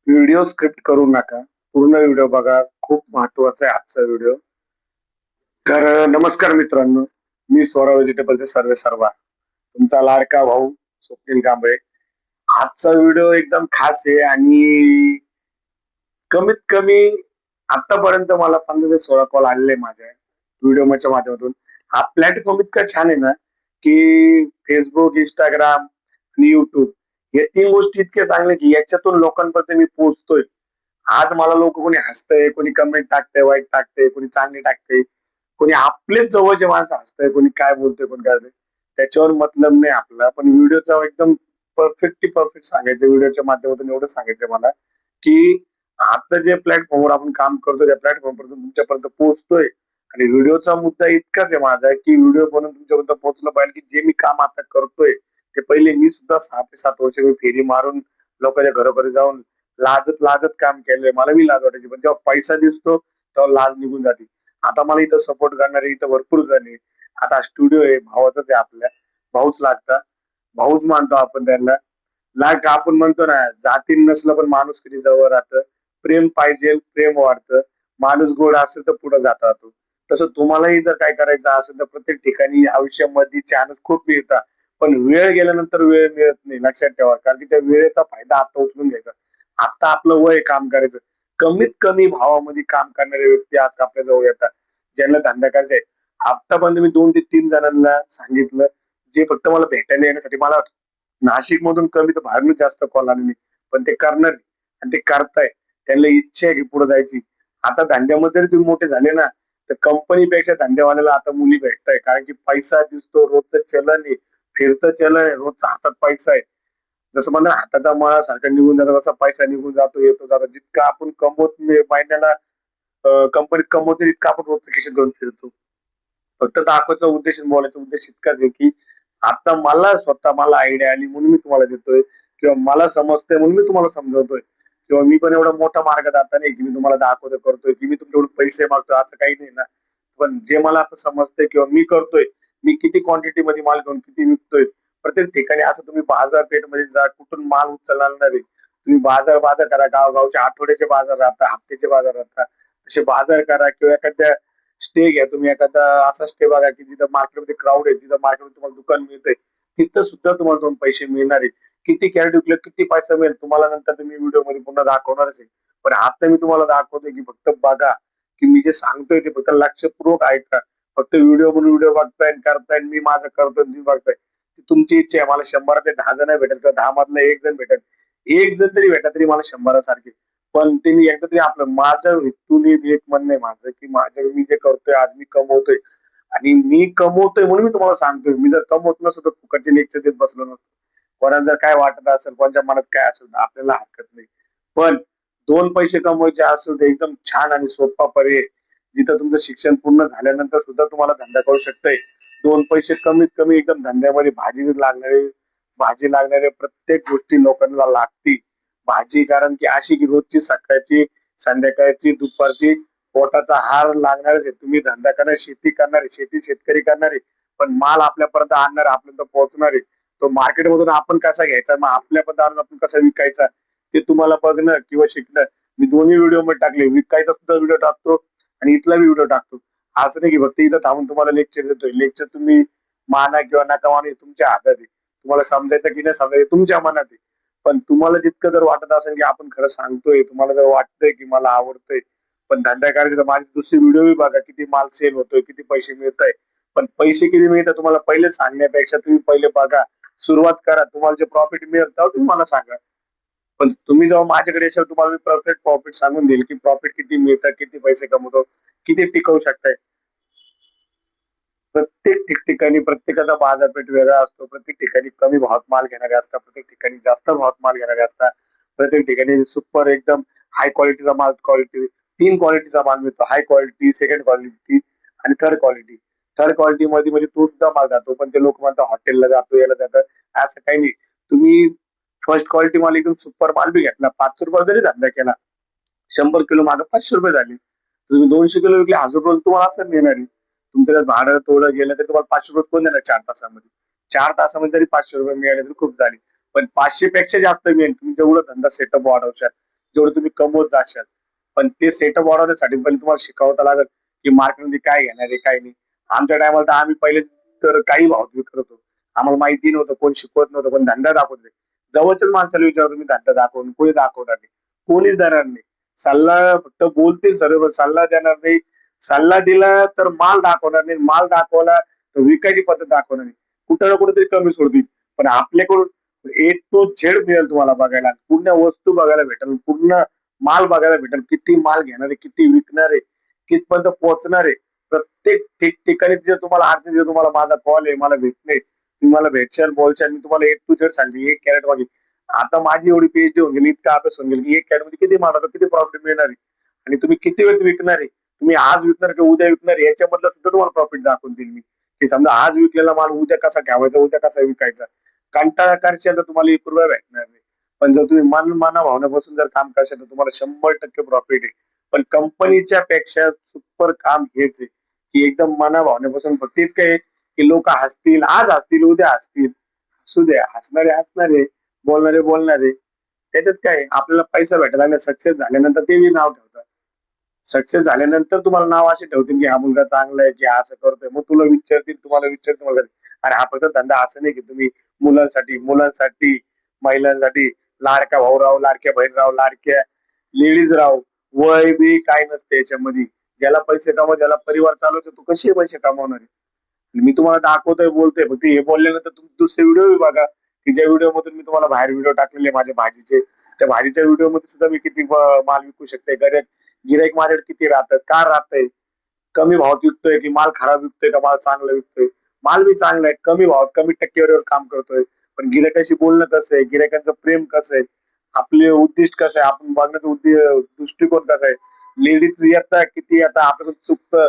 Video script करू नका. पूर्ण व्हिडिओ बघा. खूप महत्वाचा आहे आजचा व्हिडिओ. तर नमस्कार मित्रांनो. मी स्वरा व्हेजिटेबलचे सर्वे सर्वा. तुमचा लाडका भाऊ स्वप्नील कांबळे. आजचा व्हिडिओ एकदम खास आहे आणि कमीत कमी आतापर्यंत मला 15 ते 16 कॉल आलेले माझ्या व्हिडिओच्या माध्यमातून. हा प्लॅटफॉर्म इतका छान आहे ना, की फेसबुक, इंस्टाग्राम आणि युट्यूब या 3 गोष्टी इतक्या चांगल्या की याच्यातून लोकांपर्यंत मी पोहोचतोय. आज मला लोक कोणी हसतंय, कोणी कमेंट टाकतंय, वाईट टाकतंय, कोणी चांगली टाकतंय, कोणी आपलेच जवळचे माणसं हसतंय, कोणी काय बोलतंय, कोणी काय नाही. त्याच्यावर मतलब नाही आपला. पण व्हिडिओचा एकदम परफेक्टली परफेक्ट सांगायचं व्हिडिओच्या माध्यमातून एवढं सांगायचं मला, की आता जे प्लॅटफॉर्मवर आपण काम करतो त्या प्लॅटफॉर्मवर तुमच्यापर्यंत पोहोचतोय आणि व्हिडिओचा मुद्दा इतकाच आहे माझा की व्हिडिओ बनवून तुमच्यापर्यंत पोहोचलं पाहिजे की जे मी काम आता करतोय ते पहिले मी सुद्धा 6 ते 7 वर्ष मी फेरी मारून लोकांच्या घरोघरी जाऊन लाजत लाजत काम केलंय. मला मी लाज वाटायची पण जेव्हा पैसा दिसतो तेव्हा लाज निघून जाते. आता मला इथं सपोर्ट करणारे इथं भरपूर जण आहे. आता स्टुडिओ आहे भावाचाच आहे आपल्या. भाऊच लागता. भाऊच मानतो आपण त्यांना. लाख आपण म्हणतो ना जाती नसलं पण माणूस किती जवळ राहतं. प्रेम पाहिजे, प्रेम वाढतं. माणूस गोड असेल तर पुढे जाता तो. तसं तुम्हालाही जर काय करायचं असेल तर प्रत्येक ठिकाणी आयुष्यामध्ये चान्स खूप मिळतात. पण वेळ गेल्यानंतर वेळ मिळत नाही लक्षात ठेवा. कारण की त्या वेळेचा फायदा आता उचलून घ्यायचा. आता आपलं वय काम करायचं. कमीत कमी भावामध्ये काम करणारे व्यक्ती आज आपल्या जवळ येतात. ज्यांना धंदा करायचा आहे. आतापर्यंत मी 2 ते 3 जणांना सांगितलं, जे फक्त मला भेटायला येण्यासाठी मला नाशिक मधून कमी तर बाहेरून जास्त कॉल आलेले. पण ते करणार आणि ते करताय. त्यांना इच्छा आहे की पुढे जायची. आता धंद्यामध्ये जरी तुम्ही मोठे झाले ना, तर कंपनीपेक्षा धंदेवाल्याला आता मुली भेटताय. कारण की पैसा दिसतो, रोजचं चलन आहे, फिरतं चलन आहे, रोजचा हातात पैसा आहे. जसं म्हणा हाताचा मळा सारखा निघून जातो तसा पैसा निघून जातो, येतो जातो. जितका आपण कमवत नाही महिन्याला कंपनीत कमवतो तितका आपण रोजचं खिशात घेऊन फिरतो. फक्त दाखवायचा उद्देश आणि बोलायचा उद्देश इतकाच आहे की आता मला स्वतः मला आयडिया आली म्हणून मी तुम्हाला देतोय किंवा मला समजतंय म्हणून मी तुम्हाला समजवतोय किंवा मी पण एवढा मोठा मार्गदाता नाही की मी तुम्हाला दाखवतो करतोय की मी तुमच्याकडून पैसे मागतोय असं काही नाही ना. पण जे मला आता समजतंय किंवा मी करतोय, मी किती क्वांटिटी मध्ये माल घेऊन किती विकतोय. प्रत्येक ठिकाणी असं तुम्ही बाजारपेठमध्ये जा, कुठून माल उचलणार आहे. तुम्ही बाजार बाजार करा, गावगावचे आठवड्याचे बाजार राहतात, हप्त्याचे बाजार राहतात. असे बाजार करा किंवा एखाद्या स्टे घ्या तुम्ही एखादा असा स्टे बघा की जिथं मार्केटमध्ये क्राऊड आहे, जिथं मार्केटमध्ये तुम्हाला दुकान मिळतंय, तिथं सुद्धा तुम्हाला 2 पैसे मिळणार आहे. किती कॅरेट विकले, किती पैसा मिळेल तुम्हाला नंतर तुम्ही व्हिडिओमध्ये पुन्हा दाखवणारच आहे. पण आता मी तुम्हाला दाखवतोय की फक्त बघा, की मी जे सांगतोय ते फक्त लक्षपूर्वक ऐका. फक्त व्हिडिओ म्हणून व्हिडिओ बघताय आणि करताय आणि मी माझं करतोय आणि तुम्ही बघताय. ती तुमची इच्छा आहे. मला 100 10 जण भेटेल किंवा 10 मधला 1 जण भेटेल. 1 जण तरी भेटला तरी मला 100 सारखे. पण त्यांनी एकदा तरी आपलं माझं हेतूने एक म्हणणं आहे माझं की माझं मी जे करतोय आज मी कमवतोय आणि मी कमवतोय म्हणून मी तुम्हाला सांगतोय. मी जर कमवत नसतो तर फुकटचे लेक्चर देत बसलो नसतो. कोणाला जर काय वाटत असेल, कोणाच्या मनात काय असेल तर आपल्याला हरकत नाही. पण 2 पैसे कमवायचे असेल तर एकदम छान आणि सोपा पर्याय आहे. जिथं तुमचं शिक्षण पूर्ण झाल्यानंतर सुद्धा तुम्हाला धंदा करू शकताय. 2 पैसे कमीत कमी एकदम धंद्यामध्ये भाजी लागणारे प्रत्येक गोष्टी लोकांना लागती. भाजी कारण की अशी की रोजची सकाळची, संध्याकाळची, दुपारची पोटाचा आहार लागणारच आहे. तुम्ही धंदा करणार, शेती करणार, शेती शेतकरी करणार आहे. पण माल आपल्यापर्यंत आणणार, आपल्यापर्यंत पोहोचणार आहे. तो मार्केटमधून आपण कसा घ्यायचा, मग आपल्यापर्यंत आणून आपण कसा विकायचा ते तुम्हाला बघणं किंवा शिकणं. मी दोन्ही व्हिडिओ मध्ये टाकले. विकायचा सुद्धा व्हिडिओ टाकतो आणि इथला व्हिडिओ टाकतो. असं नाही की फक्त इथं थांबून तुम्हाला लेक्चर देतोय. लेक्चर तुम्ही माना किंवा नका माना हे तुमच्या हातात आहे. तुम्हाला समजायचं की नाही समजायचं तुमच्या मनात आहे. पण तुम्हाला जितकं जर वाटत असेल की आपण खरं सांगतोय, तुम्हाला जर वाटतंय की मला आवडतंय, पण धंदा करायचा तर माझी दुसरी व्हिडिओ बघा किती माल सेल होतोय, किती पैसे मिळताय. पण पैसे किती मिळतात तुम्हाला पहिले सांगण्यापेक्षा तुम्ही पहिले बघा, सुरुवात करा. तुम्हाला जे प्रॉफिट मिळेल तेव्हा तुम्ही मला सांगा. पण तुम्ही जेव्हा माझ्याकडे येशाल तुम्हाला मी परफेक्ट प्रॉफिट सांगून देईल की प्रॉफिट किती मिळतात, किती पैसे कमवतो, किती टिकवू शकताय. प्रत्येक ठिकठिकाणी प्रत्येकाचा बाजारपेठ वेगळा असतो. प्रत्येक ठिकाणी कमी भावात माल घेणारे असतात, प्रत्येक ठिकाणी जास्त भावात माल घेणारे असतात. प्रत्येक ठिकाणी सुपर एकदम हाय क्वालिटीचा माल क्वालिटी 3 क्वालिटीचा माल मिळतो. हाय क्वालिटी, सेकंड क्वालिटी आणि थर्ड क्वालिटी. थर्ड क्वालिटी मध्ये म्हणजे तो सुद्धा माल जातो, पण ते लोक म्हणतात हॉटेलला जातो, याला जातं. असं काही नाही. तुम्ही फर्स्ट क्वालिटी माल एकदम सुपर माल बी घेतला, ₹5 जरी धंदा केला, 100 किलो मागे ₹500 झाले. तुम्ही 200 किलो विकले ₹1000 तुम्हाला असं मिळणार आहे. तुमचं भाडं थोडं गेलं तर तुम्हाला ₹500 कोण देणार 4 तासामध्ये. 4 तासामध्ये जरी ₹500 मिळाले तरी खूप झाले. पण 500 पेक्षा जास्त मिळेल तुम्ही जेवढं धंदा सेटअप वाढवशाल. जेवढं तुम्ही कमवत जाशाल. पण ते सेटअप वाढवण्यासाठी पहिले तुम्हाला शिकवता लागेल की मार्केटमध्ये काय घेणार आहे काय नाही. आमच्या टायमाला तर आम्ही पहिले तर काही भावात विकत होतो. आम्हाला माहिती नव्हतं, कोण शिकवत नव्हतं, पण धंदा दाखवत नाही. जवळच्याच माणसाला विचारतो मी धंदा दाखवून, कोणी दाखवणार नाही, कोणीच देणार नाही. सल्ला फक्त बोलतील सर्व, पण सल्ला देणार नाही. सल्ला दिला तर माल दाखवणार नाही, माल दाखवला तर विकायची पद्धत दाखवणार नाही. कुठं ना कुठेतरी कमी सोडतील. पण आपल्याकडून ए टू झेड मिळेल तुम्हाला बघायला. पूर्ण वस्तू बघायला भेटेल, पूर्ण माल बघायला भेटेल. किती माल घेणार आहे, किती विकणार आहे, कितपर्यंत पोहोचणार आहे. प्रत्येक ठिकाणी जर तुम्हाला अडचण येईल, तुम्हाला माझा कॉल आहे, मला भेटणे, तुम्ही मला भेटशाल, बोलशाल, मी तुम्हाला ए टू झेड सांगेल. एक कॅरेट मागे आता माझी एवढी पीएचडी होऊन गेली, इतका अभ्यास होऊन गेली की एक कॅरेट मध्ये किती माल किती प्रॉफिट मिळणार आहे आणि तुम्ही किती वेळ विकणार आहे. तुम्ही आज विकणार किंवा उद्या विकणार आहे, याच्यामधलं सुद्धा तुम्हाला प्रॉफिट दाखवून देईल मी, की समजा आज विकलेला माल उद्या कसा ठेवायचा, उद्या कसा विकायचा. कंटाळा करशाल तर तुम्हाला 1 रुपया भेटणार नाही. पण जर तुम्ही मना भावनेपासून जर काम करशाल तर तुम्हाला 100% प्रॉफिट आहे. पण कंपनीच्या पेक्षा सुपर काम हेच आहे की एकदम मना भावनेपासून. फक्त इतकं आहे की लोक हसतील, आज हसतील, उद्या हसतील, असू द्या. हसणारे हसणारे, बोलणारे बोलणारे. त्याच्यात काय आहे, आपल्याला पैसा भेटायला लागला, सक्सेस झाल्यानंतर ते बी नाव ठेवतात. सक्सेस झाल्यानंतर तुम्हाला नाव असे ठेवतील की हा मुलगा चांगला आहे, की हा असं करतोय. मग तुला विचारतील, तुम्हाला विचारतील वगैरे. आणि हा फक्त धंदा असं नाही की तुम्ही मुलांसाठी, महिलांसाठी लाडका भाऊ राव, लाडक्या बहीण राव, लाडक्या लेडीज राव. वय बी काय नसते याच्यामध्ये. ज्याला पैसे कमव, ज्याला परिवार चालवतो, तो कसे पैसे कमवणार आहे. मी तुम्हाला दाखवतोय, बोलतोय, फक्त हे बोलल्यानंतर तुम्ही दुसरे व्हिडिओ बघा, की ज्या व्हिडिओ मधून मी तुम्हाला बाहेर व्हिडिओ टाकलेले माझ्या भाजीचे. त्या भाजीच्या व्हिडिओ मध्ये सुद्धा मी किती माल विकू शकते, गिराईक माझ्याकडे किती राहतात, का राहतंय, कमी भावात विकतोय की माल खराब विकतोय का माल चांगला विकतोय. माल बी चांगला आहे, कमी भावात कमी टक्केवारीवर काम करतोय. पण गिरायकाशी बोलणं कसं आहे, गिरायकांचं प्रेम कसं आहे, आपले उद्दिष्ट कसं आहे, आपण बघण्याचा दृष्टिकोन कसा आहे. लेडीज येतात किती, आता आपल्याकडून चुकतं,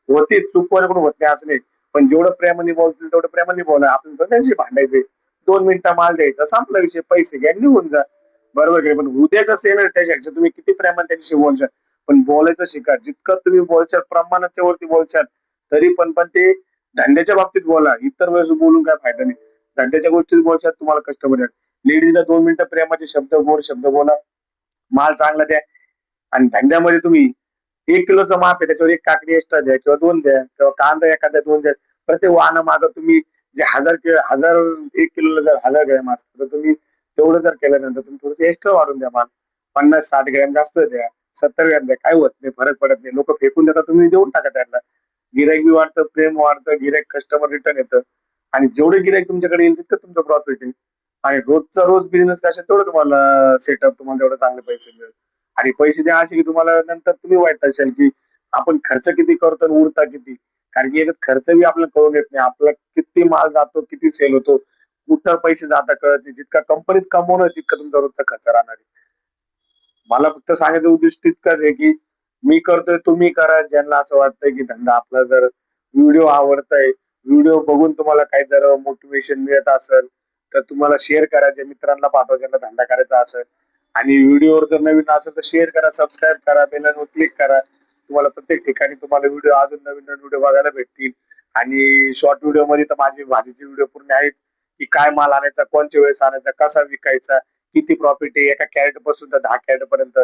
होते चूक कोणाकडून होत नाही असं नाही. पण जेवढं प्रेमाने बोलतील तेवढं प्रेमाने बोला. आपण तर त्यांची भांडायचे, 2 मिनिटं माल द्यायचा, संपला विषय, पैसे घ्या निघून जा. बरोबर आहे. पण उद्या कसं येणार त्याच्यापेक्षा तुम्ही किती प्रेमाने त्यांच्याशी बोलशाल. पण बोलायचं शिका. जितकं तुम्ही बोलशाल, प्रमाणाच्या वरती बोलशाल, तरी पण ते धंद्याच्या बाबतीत बोला. इतर वेळेस बोलून काय फायदा नाही. धंद्याच्या गोष्टीत बोलशाल, तुम्हाला कस्टमर येणार. लेडीजला 2 मिनिटं प्रेमाचे शब्द, गोड शब्द बोला, माल चांगला द्या. आणि धंद्यामध्ये तुम्ही 1 किलोचा माप आहे, त्याच्यावर एक काकडी एक्स्ट्रा द्या किंवा 2 द्या, किंवा कांदा एखाद्या 2 द्या. प्रत्येक वाहन मागं तुम्ही जे 1000 1 किलोला जर 1000 ग्रॅम असतं, तर तुम्ही तेवढं जर केल्यानंतर तुम्ही थोडंसं एक्स्ट्रा वाढून द्या माल. 50-60 ग्रॅम जास्त द्या, 70 ग्रॅम द्या, काय होत नाही, फरक पडत नाही. लोक फेकून देतात, तुम्ही देऊन टाका त्यांना. गिराईक बी वाढतं, प्रेम वाढतं, गिराईक कस्टमर रिटर्न येतं. आणि जेवढे गिराईक तुमच्याकडे येईल तितकं तुमचं प्रॉफिट आहे. आणि रोजचा रोज बिझनेस कशा तेवढं तुम्हाला सेटअप, तुम्हाला तेवढे चांगले पैसे मिळेल. आणि पैसे द्या असे की तुम्हाला नंतर तुम्ही वाईट असाल की आपण खर्च किती करतो आणि उरता किती. कारण की याच्यात खर्च बी आपल्याला कळून येत नाही, आपला किती माल जातो, किती सेल होतो, कुठं पैसे जाता कळत नाही. जितका कंपनीत कमवणं तितका तुमचा रोजचा खर्च राहणार आहे. मला फक्त सांगायचं उद्देश तितकंच आहे की मी करतोय, तुम्ही करा. ज्यांना असं वाटतंय की धंदा आपला, जर व्हिडिओ आवडताय, व्हिडिओ बघून तुम्हाला काही जर मोटिवेशन मिळत असेल, तर तुम्हाला शेअर करा. जे मित्रांना पाठवा ज्यांना धंदा करायचा असेल. आणि व्हिडिओवर जर नवीन असेल तर शेअर करा, सबस्क्राईब करा, बेल आयकॉनवर क्लिक करा. तुम्हाला प्रत्येक ठिकाणी तुम्हाला व्हिडिओ, अजून नवीन नवीन व्हिडिओ बघायला भेटतील. आणि शॉर्ट व्हिडिओ मध्ये तर माझी भाजीचे व्हिडिओ पूर्ण आहेत, की काय माल आणायचा, कोणत्या वेळेस आणायचा, कसा विकायचा, किती प्रॉफिट आहे एका कॅरेट पासून तर 10 कॅरेट पर्यंत.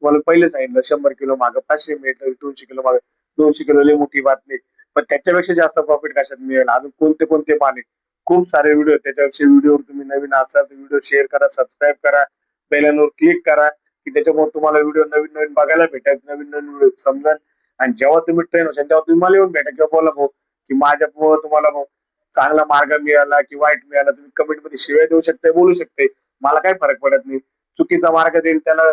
तुम्हाला पहिले सांगितलं 100 किलो मागं 500 मिळतं, 200 किलो मागं 200 किलो लई मोठी बात नाही. पण त्याच्यापेक्षा जास्त प्रॉफिट कशात मिळेल, अजून कोणते कोणते माल आहे. खूप सारे व्हिडिओ आहेत. त्याच्यापेक्षा व्हिडिओवर तुम्ही नवीन असाल तर व्हिडिओ शेअर करा, सबस्क्राईब करा, बेल आयकॉनवर क्लिक करा, की त्याच्यामुळे तुम्हाला व्हिडिओ नवीन नवीन बघायला भेटेल, नवीन नवीन व्हिडिओ समजेल. आणि जेव्हा तुम्ही ट्रेन असाल तेव्हा तुम्ही मला येऊन भेटा किंवा बोला भाऊ, की माझ्यामुळे तुम्हाला भाऊ चांगला मार्ग मिळाला की वाईट मिळाला. तुम्ही कमेंट मध्ये शिवाय देऊ शकता, बोलू शकते, मला काही फरक पडत नाही. चुकीचा मार्ग देईल त्याला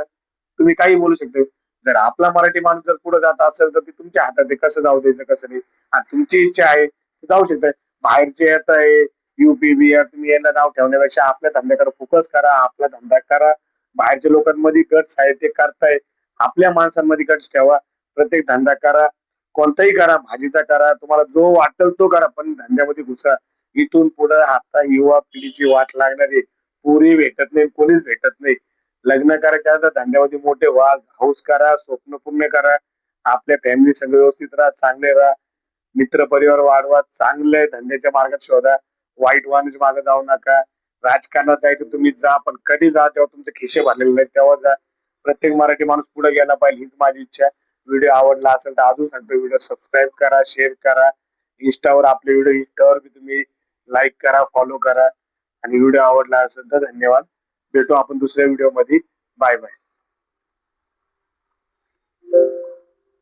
तुम्ही काही बोलू शकता. जर आपला मराठी माणूस जर पुढे जात असेल तर ते तुमच्या हातात आहे, कसं जाऊ द्यायचं कसं नाही. आणि तुमची इच्छा आहे तर जाऊ शकता. बाहेरचे येत आहे युपी बिहार, तुम्ही यांना नाव ठेवण्यापेक्षा आपल्या धंद्याकडे फोकस करा, आपला धंदा करा. बाहेरच्या लोकांमध्ये गट्स आहे ते करताय, आपल्या माणसांमध्ये गट्स ठेवा. प्रत्येक धंदा करा, कोणताही करा, भाजीचा करा, तुम्हाला जो वाटेल तो करा, पण धंद्यामध्ये घुसा. इथून पुढे आता युवा पिढीची वाट लागणार आहे. पोरी भेटत नाही, कोणीच भेटत नाही. लग्न करायच्या आता धंद्यामध्ये मोठे व्हा, हाऊस करा, स्वप्न पूर्ण करा. आपल्या फॅमिली सगळं व्यवस्थित राहा, चांगले राहा, मित्र परिवार वाढवा, चांगले धंद्याच्या मार्गात शोधा. वाईट वाणीच्या मागे जाऊ नका. राजकारणात जायचं तुम्ही जा, पण कधी जा जेव्हा तुमचे खिशे भरलेले नाही तेव्हा जा. प्रत्येक मराठी माणूस पुढे गेला पाहिजे हीच माझी इच्छा. व्हिडिओ आवडला असेल तर अजून सांगतो, व्हिडिओ सबस्क्राईब करा, शेअर करा. इंस्टावर आपले व्हिडिओ इंस्टावर तुम्ही लाईक करा, फॉलो करा. आणि व्हिडिओ आवडला असेल तर धन्यवाद. भेटू आपण दुसऱ्या व्हिडिओ मध्ये. Bye bye.